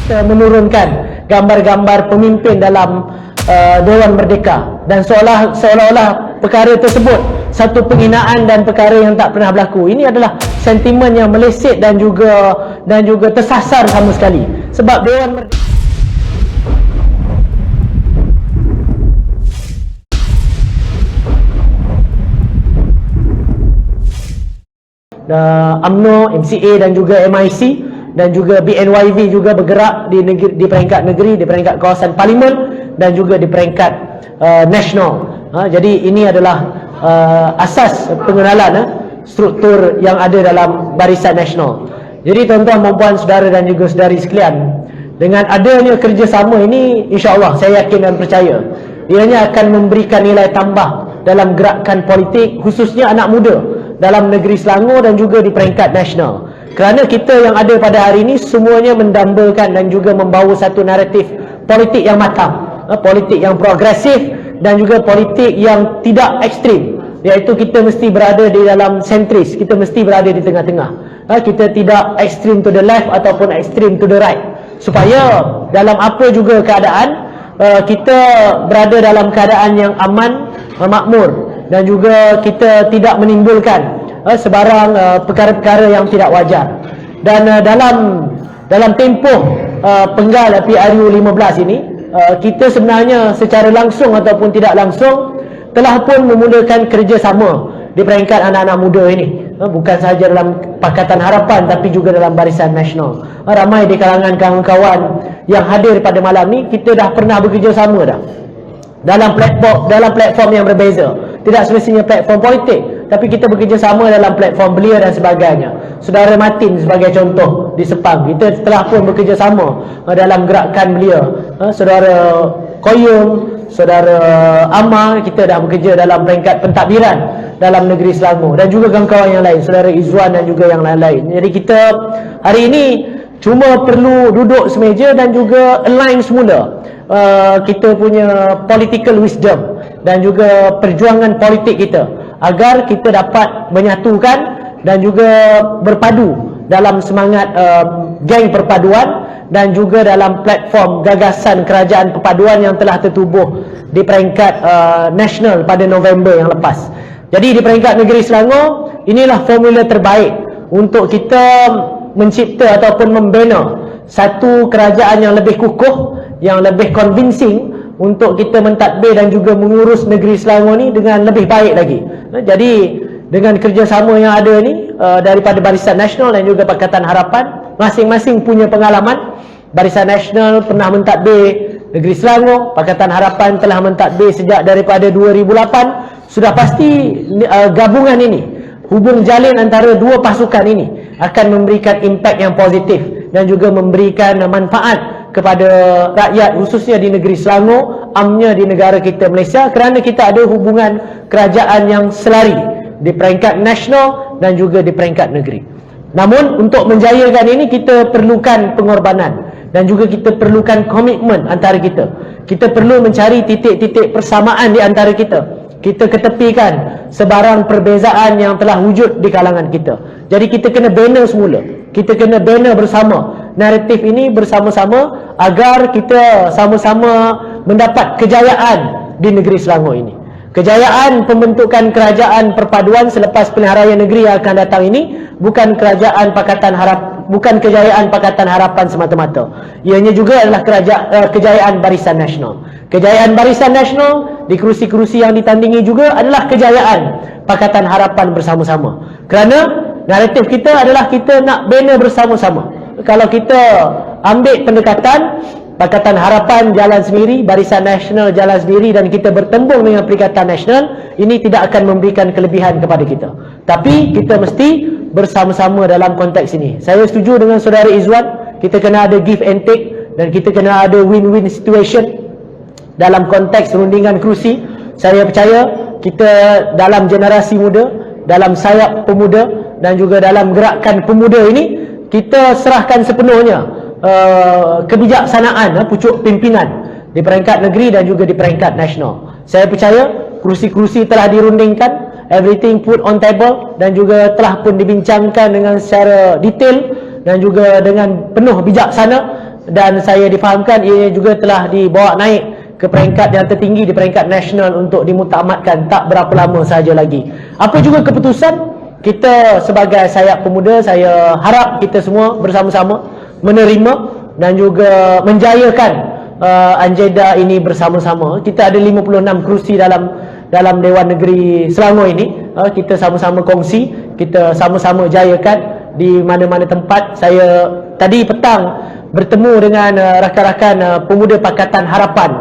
menurunkan gambar-gambar pemimpin dalam Dewan Merdeka, dan seolah-olah perkara tersebut satu penghinaan dan perkara yang tak pernah berlaku. Ini adalah sentimen yang meleset dan juga tersasar sama sekali, sebab Dewan Merdeka UMNO, MCA dan juga MIC dan juga BNYV juga bergerak di peringkat negeri, di peringkat kawasan parlimen dan juga di peringkat nasional. Jadi ini adalah asas pengenalan struktur yang ada dalam Barisan Nasional. Jadi tuan-tuan, puan-puan, saudara dan juga saudari sekalian, dengan adanya kerjasama ini, insya-Allah saya yakin dan percaya ianya akan memberikan nilai tambah dalam gerakan politik, khususnya anak muda dalam negeri Selangor dan juga di peringkat nasional. Kerana kita yang ada pada hari ini semuanya mendambakan dan juga membawa satu naratif politik yang matang, politik yang progresif dan juga politik yang tidak ekstrim, iaitu kita mesti berada di dalam sentris, kita mesti berada di tengah-tengah. Kita tidak ekstrim to the left ataupun ekstrim to the right, supaya dalam apa juga keadaan kita berada dalam keadaan yang aman, makmur, dan juga kita tidak menimbulkan sebarang perkara-perkara yang tidak wajar. Dan dalam tempoh penggal PRU 15 ini, kita sebenarnya secara langsung ataupun tidak langsung telah pun memulakan kerjasama di peringkat anak-anak muda ini, bukan sahaja dalam Pakatan Harapan tapi juga dalam Barisan Nasional. Ramai di kalangan kawan-kawan yang hadir pada malam ni, kita dah pernah bekerjasama dah dalam platform yang berbeza. Tidak semestinya platform politik, tapi kita bekerjasama dalam platform belia dan sebagainya. Saudara Martin sebagai contoh di Sepang, kita telah pun bekerjasama dalam gerakan belia. Saudara Koyum, saudara Amar, kita dah bekerja dalam peringkat pentadbiran dalam negeri Selangor, dan juga kawan-kawan yang lain, saudara Izzuan dan juga yang lain-lain. Jadi kita hari ini cuma perlu duduk semeja dan juga align semula kita punya political wisdom dan juga perjuangan politik kita, agar kita dapat menyatukan dan juga berpadu dalam semangat geng perpaduan dan juga dalam platform gagasan kerajaan perpaduan yang telah tertubuh di peringkat nasional pada November yang lepas. Jadi di peringkat negeri Selangor, inilah formula terbaik untuk kita mencipta ataupun membina satu kerajaan yang lebih kukuh, yang lebih convincing untuk kita mentadbir dan juga mengurus negeri Selangor ni dengan lebih baik lagi. Jadi dengan kerjasama yang ada ni daripada Barisan Nasional dan juga Pakatan Harapan, masing-masing punya pengalaman. Barisan Nasional pernah mentadbir negeri Selangor, Pakatan Harapan telah mentadbir sejak daripada 2008. Sudah pasti gabungan ini, hubung jalin antara dua pasukan ini akan memberikan impak yang positif dan juga memberikan manfaat kepada rakyat, khususnya di negeri Selangor, amnya di negara kita Malaysia, kerana kita ada hubungan kerajaan yang selari di peringkat nasional dan juga di peringkat negeri. Namun untuk menjayakan ini, kita perlukan pengorbanan dan juga kita perlukan komitmen antara kita. Kita perlu mencari titik-titik persamaan di antara kita. Kita ketepikan sebarang perbezaan yang telah wujud di kalangan kita. Jadi kita kena bina semula, kita kena bina bersama naratif ini bersama-sama, agar kita sama-sama mendapat kejayaan di negeri Selangor ini. Kejayaan pembentukan kerajaan perpaduan selepas pilihan raya negeri yang akan datang ini bukan bukan kejayaan Pakatan Harapan semata-mata. Ianya juga adalah kejayaan Barisan Nasional. Kejayaan Barisan Nasional di kerusi-kerusi yang ditandingi juga adalah kejayaan Pakatan Harapan bersama-sama. Kerana naratif kita adalah kita nak bina bersama-sama. Kalau kita ambil pendekatan Pakatan Harapan jalan sendiri, Barisan Nasional jalan sendiri, dan kita bertembung dengan Perikatan Nasional, ini tidak akan memberikan kelebihan kepada kita. Tapi kita mesti bersama-sama dalam konteks ini. Saya setuju dengan saudara Izzuan, kita kena ada give and take dan kita kena ada win-win situation dalam konteks rundingan kerusi. Saya percaya kita dalam generasi muda, dalam sayap pemuda dan juga dalam gerakan pemuda ini, kita serahkan sepenuhnya kebijaksanaan pucuk pimpinan di peringkat negeri dan juga di peringkat nasional. Saya percaya kerusi-kerusi telah dirundingkan, everything put on table, dan juga telah pun dibincangkan dengan secara detail dan juga dengan penuh bijaksana. dan saya difahamkan ia juga telah dibawa naik ke peringkat yang tertinggi di peringkat nasional untuk dimutamatkan tak berapa lama sahaja lagi. Apa juga keputusan, kita sebagai sayap pemuda, saya harap kita semua bersama-sama menerima dan juga menjayakan anjeda ini bersama-sama. Kita ada 56 kerusi dalam Dewan Negeri Selangor ini. Kita sama-sama kongsi, kita sama-sama jayakan di mana-mana tempat. Saya tadi petang bertemu dengan rakan-rakan pemuda Pakatan Harapan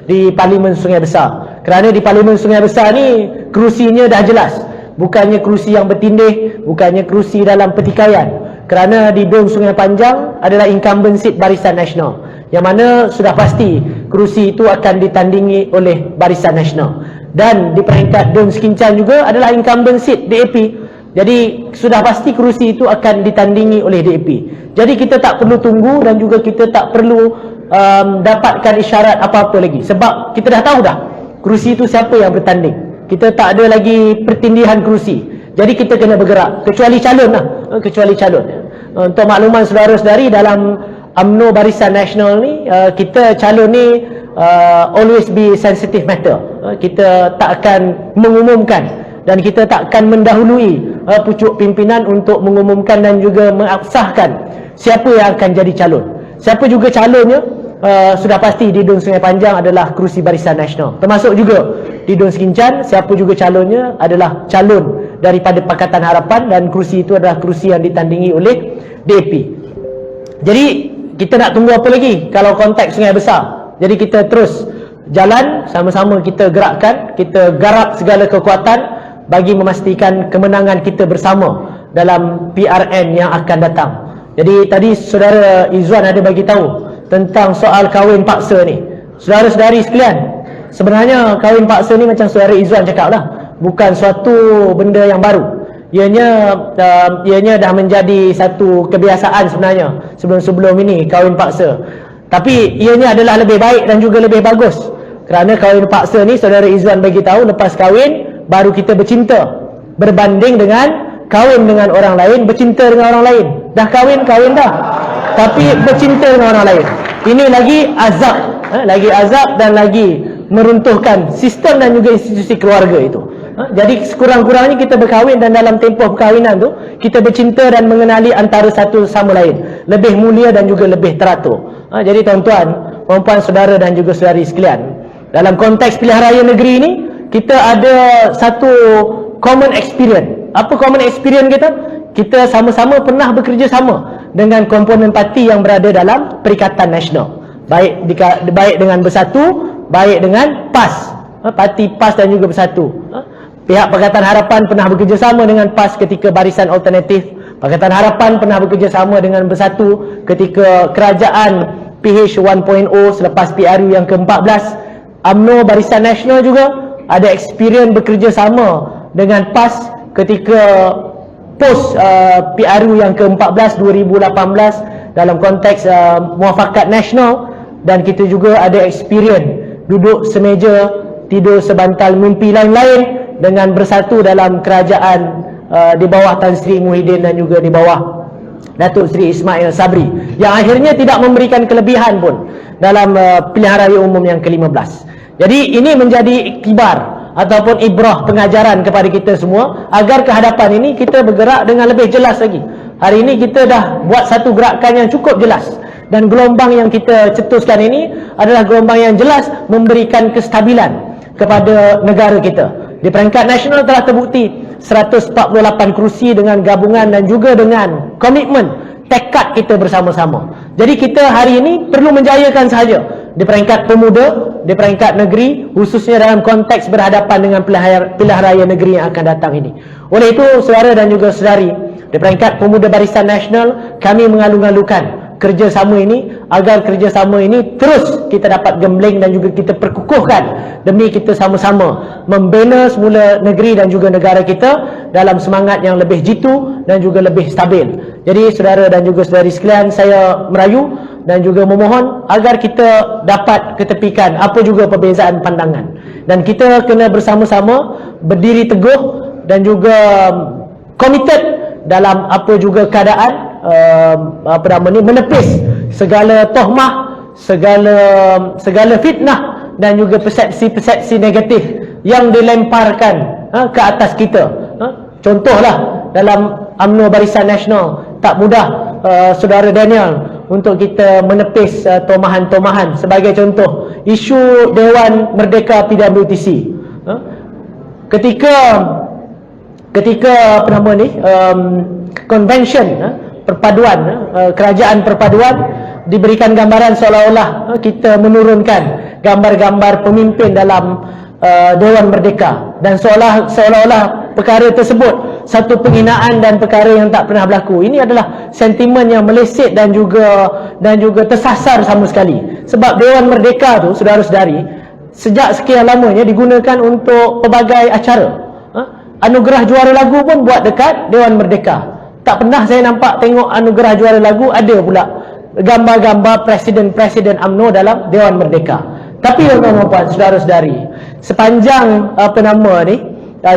di Parlimen Sungai Besar. Kerana di Parlimen Sungai Besar ni kerusinya dah jelas, bukannya kerusi yang bertindih, bukannya kerusi dalam pertikaian. Kerana di Dong Sungai Panjang adalah incumbent seat Barisan Nasional, yang mana sudah pasti kerusi itu akan ditandingi oleh Barisan Nasional. Dan di peringkat Dong Sekincang juga adalah incumbent seat DAP. Jadi sudah pasti kerusi itu akan ditandingi oleh DAP. Jadi kita tak perlu tunggu dan juga kita tak perlu dapatkan isyarat apa-apa lagi, sebab kita dah tahu dah kerusi itu siapa yang bertanding. Kita tak ada lagi pertindihan kerusi. Jadi kita kena bergerak, kecuali calon lah, kecuali calon. Untuk makluman saudara-saudari, dalam UMNO Barisan Nasional ni, kita calon ni always be sensitive matter. Kita tak akan mengumumkan dan kita tak akan mendahului pucuk pimpinan untuk mengumumkan dan juga mengabsahkan siapa yang akan jadi calon. Siapa juga calonnya, sudah pasti di Dong Sungai Panjang adalah kerusi Barisan Nasional. Termasuk juga di Dong Sekincang, siapa juga calonnya adalah calon daripada Pakatan Harapan, dan kerusi itu adalah kerusi yang ditandingi oleh DAP. Jadi kita nak tunggu apa lagi kalau konteks Sungai Besar? Jadi kita terus jalan, sama-sama kita gerakkan, kita garap segala kekuatan bagi memastikan kemenangan kita bersama dalam PRN yang akan datang. Jadi tadi saudara Izzuan ada bagi tahu tentang soal kahwin paksa ni. Saudara-saudari sekalian, sebenarnya kahwin paksa ni macam saudara Izzuan cakap lah, bukan suatu benda yang baru. Ianya dah menjadi satu kebiasaan sebenarnya sebelum-sebelum ini, kahwin paksa. Tapi ianya adalah lebih baik dan juga lebih bagus. Kerana kahwin paksa ni saudara Izzuan bagi tahu, lepas kahwin baru kita bercinta, berbanding dengan kahwin dengan orang lain, bercinta dengan orang lain. Dah kahwin dah, tapi bercinta dengan orang lain. Ini lagi azab, lagi azab dan lagi meruntuhkan sistem dan juga institusi keluarga itu. Jadi sekurang-kurangnya kita berkahwin, dan dalam tempoh perkahwinan tu kita bercinta dan mengenali antara satu sama lain, lebih mulia dan juga lebih teratur. Jadi tuan-tuan, puan-puan, saudara dan juga saudari sekalian, dalam konteks pilihan raya negeri ini kita ada satu common experience. Apa common experience kita? Kita sama-sama pernah bekerja sama dengan komponen parti yang berada dalam Perikatan Nasional, baik dengan Bersatu, baik dengan PAS, parti PAS dan juga Bersatu. Pihak Pakatan Harapan pernah bekerja sama dengan PAS ketika Barisan Alternatif. Pakatan Harapan pernah bekerja sama dengan Bersatu ketika kerajaan PH 1.0 selepas PRU yang ke-14. UMNO Barisan Nasional juga ada experience bekerja sama dengan PAS ketika post PRU yang ke-14 2018 dalam konteks muafakat nasional. Dan kita juga ada experience duduk semeja, tidur sebantal mimpi lain-lain dengan Bersatu dalam kerajaan di bawah Tan Sri Muhyiddin dan juga di bawah Datuk Seri Ismail Sabri, yang akhirnya tidak memberikan kelebihan pun dalam pilihan raya umum yang ke-15. Jadi ini menjadi iktibar ataupun ibrah pengajaran kepada kita semua, agar ke hadapan ini kita bergerak dengan lebih jelas lagi. Hari ini kita dah buat satu gerakan yang cukup jelas, dan gelombang yang kita cetuskan ini adalah gelombang yang jelas memberikan kestabilan kepada negara kita. Di peringkat nasional telah terbukti 148 kerusi dengan gabungan dan juga dengan komitmen tekad kita bersama-sama. Jadi kita hari ini perlu menjayakan sahaja di peringkat pemuda, di peringkat negeri, khususnya dalam konteks berhadapan dengan pilihan raya negeri yang akan datang ini. Oleh itu, saudara dan juga saudari, di peringkat pemuda Barisan Nasional, kami mengalu-alukan kerjasama ini, agar kerjasama ini terus kita dapat gembleng dan juga kita perkukuhkan, demi kita sama-sama membina semula negeri dan juga negara kita dalam semangat yang lebih jitu dan juga lebih stabil. Jadi saudara dan juga saudari sekalian, saya merayu dan juga memohon agar kita dapat ketepikan apa juga perbezaan pandangan, dan kita kena bersama-sama berdiri teguh dan juga committed dalam apa juga keadaan apa nama ni, menepis segala tohmah, segala fitnah dan juga persepsi-persepsi negatif yang dilemparkan ke atas kita. Contohlah dalam UMNO Barisan Nasional, tak mudah saudara Daniel untuk kita menepis tomahan-tomahan. Sebagai contoh, isu Dewan Merdeka PWTC. Ketika apa nama ni, convention perpaduan, kerajaan perpaduan, diberikan gambaran seolah-olah kita menurunkan gambar-gambar pemimpin dalam Dewan Merdeka, dan seolah-olah perkara tersebut satu penghinaan dan perkara yang tak pernah berlaku. Ini adalah sentimen yang meleset dan juga tersasar sama sekali. Sebab Dewan Merdeka tu, saudara-saudari, sejak sekian lamanya digunakan untuk pelbagai acara. Anugerah juara lagu pun buat dekat Dewan Merdeka. Tak pernah saya nampak tengok anugerah juara lagu ada pula gambar-gambar presiden-presiden UMNO dalam Dewan Merdeka. Tapi tuan-tuan dan puan, saudara-saudari, sepanjang apa nama ni,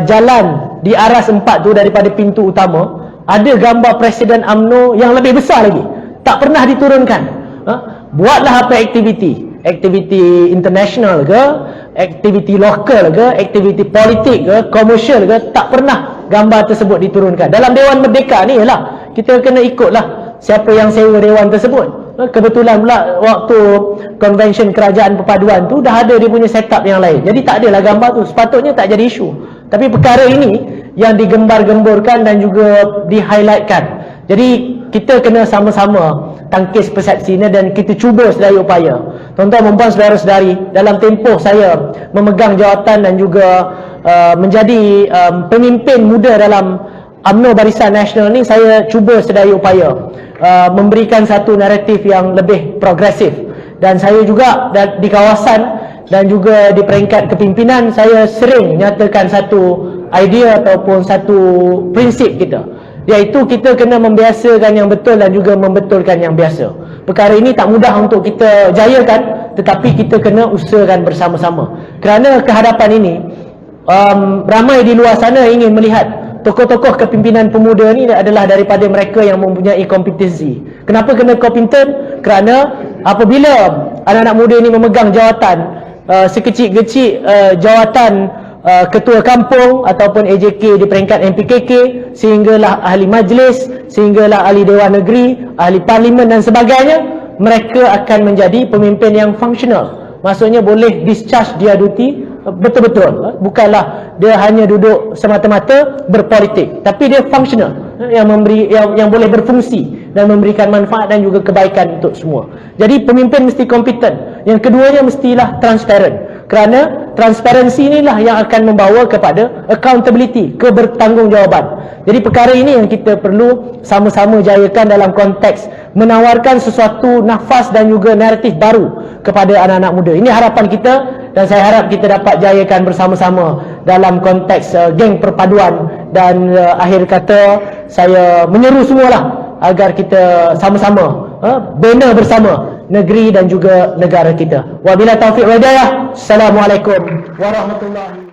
jalan di Aras 4 tu daripada pintu utama, ada gambar presiden UMNO yang lebih besar lagi, tak pernah diturunkan. Buatlah apa aktiviti international ke, aktiviti lokal ke, aktiviti politik ke, komersial ke, tak pernah gambar tersebut diturunkan. Dalam Dewan Merdeka ni ialah kita kena ikutlah siapa yang sewa dewan tersebut. Kebetulan pula waktu convention kerajaan perpaduan tu dah ada dia punya setup yang lain, jadi tak adalah gambar tu, sepatutnya tak jadi isu. Tapi perkara ini yang digembar-gemborkan dan juga di-highlightkan. Jadi kita kena sama-sama tangkis persepsi ini dan kita cuba sedaya upaya. Tuan-tuan dan puan, saudara-saudari, dalam tempoh saya memegang jawatan dan juga menjadi pemimpin muda dalam UMNO Barisan Nasional ni, saya cuba sedaya upaya memberikan satu naratif yang lebih progresif. Dan saya juga di kawasan dan juga di peringkat kepimpinan, saya sering nyatakan satu idea ataupun satu prinsip kita, iaitu kita kena membiasakan yang betul dan juga membetulkan yang biasa. Perkara ini tak mudah untuk kita jayakan, tetapi kita kena usahakan bersama-sama. Kerana kehadapan ini, ramai di luar sana ingin melihat tokoh-tokoh kepimpinan pemuda ni adalah daripada mereka yang mempunyai kompetensi. Kenapa kena kompeten? Kerana apabila anak-anak muda ini memegang jawatan, sekecil-kecil jawatan ketua kampung ataupun AJK di peringkat MPKK, sehinggalah ahli majlis, sehinggalah ahli Dewan Negeri, ahli parlimen dan sebagainya, mereka akan menjadi pemimpin yang fungsional. Maksudnya boleh discharge dia duty betul-betul, bukanlah dia hanya duduk semata-mata berpolitik, tapi dia fungsional, yang boleh berfungsi dan memberikan manfaat dan juga kebaikan untuk semua. Jadi pemimpin mesti kompeten. Yang keduanya mestilah transparent, kerana transparansi inilah yang akan membawa kepada accountability, kebertanggungjawaban. Jadi perkara ini yang kita perlu sama-sama jayakan dalam konteks menawarkan sesuatu nafas dan juga naratif baru kepada anak-anak muda. Ini harapan kita dan saya harap kita dapat jayakan bersama-sama dalam konteks geng perpaduan. Dan akhir kata, saya menyeru semualah agar kita sama-sama bina bersama negeri dan juga negara kita. Wabillahi taufiq wal hidayah. Assalamualaikum warahmatullahi wabarakatuh.